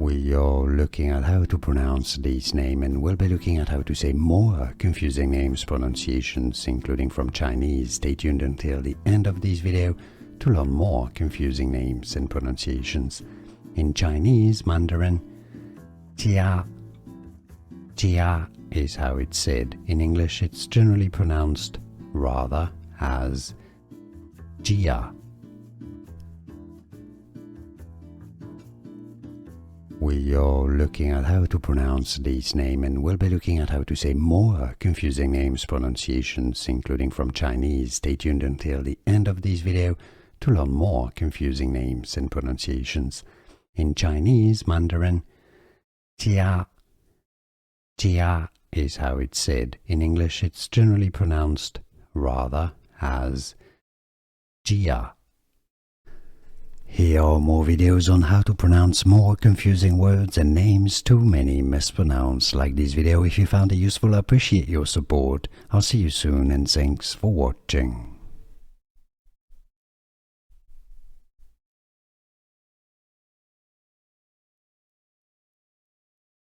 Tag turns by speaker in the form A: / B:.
A: We are looking at how to pronounce this name, and we'll be looking at how to say more confusing names pronunciations, including from Chinese. Stay tuned until the end of this video to learn more confusing names and pronunciations. In Chinese Mandarin, Jia, Jia is how it's said. In English, it's generally pronounced rather as Jia. We are looking at how to pronounce this name, and we'll be looking at how to say more confusing names pronunciations, including from Chinese. Stay tuned until the end of this video to learn more confusing names and pronunciations. In Chinese Mandarin, Jia, Jia is how it's said. In English, it's generally pronounced rather as Jia. Here are more videos on how to pronounce more confusing words and names too many mispronounced. Like this video if you found it useful. I appreciate your support. I'll see you soon, and thanks for watching.